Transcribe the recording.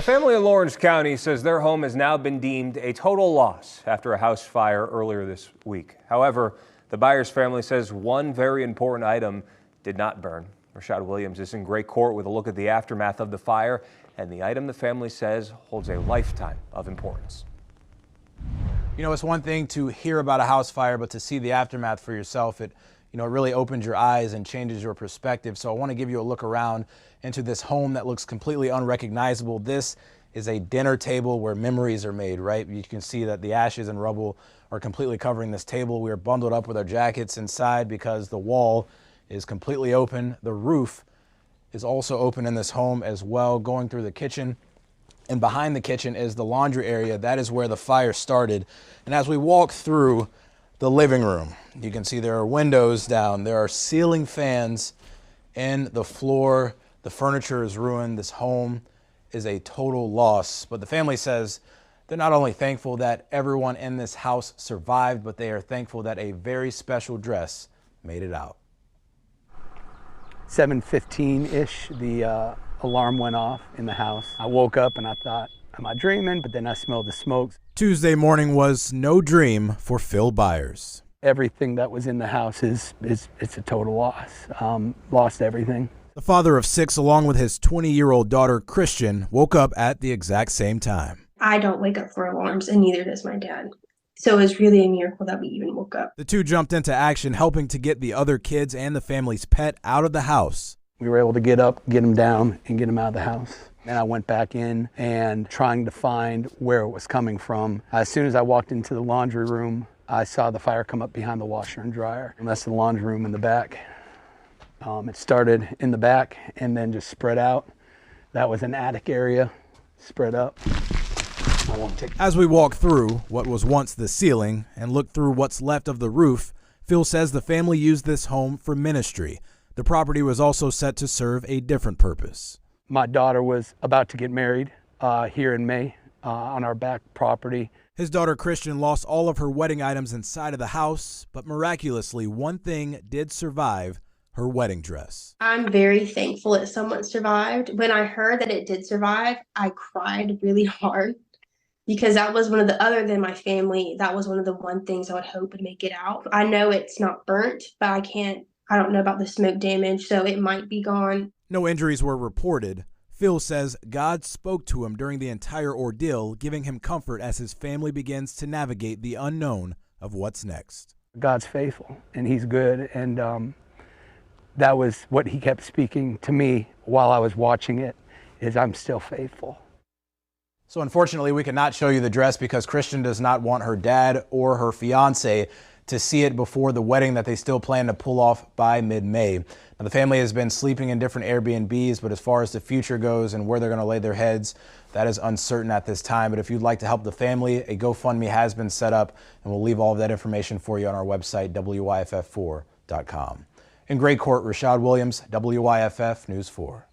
A family in Lawrence County says their home has now been deemed a total loss after a house fire earlier this week. However, the buyer's family says one very important item did not burn. Rashad Williams is in great court with a look at the aftermath of the fire and the item the family says holds a lifetime of importance. You know, it's one thing to hear about a house fire, but to see the aftermath for yourself, it really opens your eyes and changes your perspective. So I want to give you a look around into this home that looks completely unrecognizable. This is a dinner table where memories are made, right? You can see that the ashes and rubble are completely covering this table. We are bundled up with our jackets inside because the wall is completely open. The roof is also open in this home as well, going through the kitchen. And behind the kitchen is the laundry area. That is where the fire started. And as we walk through the living room, you can see there are windows down. There are ceiling fans in the floor. The furniture is ruined. This home is a total loss. But the family says they're not only thankful that everyone in this house survived, but they are thankful that a very special dress made it out. 7:15-ish, the alarm went off in the house. I woke up and I thought, am I dreaming? But then I smelled the smoke. Tuesday morning was no dream for Phil Byers. Everything that was in the house it's a total loss. Lost everything. The father of 6, along with his 20-year-old daughter, Christian, woke up at the exact same time. I don't wake up for alarms, and neither does my dad. So it was really a miracle that we even woke up. The two jumped into action, helping to get the other kids and the family's pet out of the house. We were able to get up, get them down, and get them out of the house. And I went back in and trying to find where it was coming from. As soon as I walked into the laundry room, I saw the fire come up behind the washer and dryer. And that's the laundry room in the back. It started in the back and then just spread out. That was an attic area, spread up. As we walk through what was once the ceiling and look through what's left of the roof, Phil says the family used this home for ministry. The property was also set to serve a different purpose. My daughter was about to get married here in May on our back property. His daughter Christian lost all of her wedding items inside of the house, but miraculously one thing did survive: her wedding dress. I'm very thankful that someone survived. When I heard that it did survive, I cried really hard because that was one of the, other than my family, that was one of the one things I would hope would make it out. I know it's not burnt, but I don't know about the smoke damage, so it might be gone. No injuries were reported. Phil says God spoke to him during the entire ordeal, giving him comfort as his family begins to navigate the unknown of what's next. God's faithful and he's good, and that was what he kept speaking to me while I was watching it, is I'm still faithful. So unfortunately, we cannot show you the dress because Christian does not want her dad or her fiance to see it before the wedding that they still plan to pull off by mid-May. Now, the family has been sleeping in different Airbnbs, but as far as the future goes and where they're going to lay their heads, that is uncertain at this time. But if you'd like to help the family, a GoFundMe has been set up, and we'll leave all of that information for you on our website, WYFF4.com. In great court, Rashad Williams, WYFF News 4.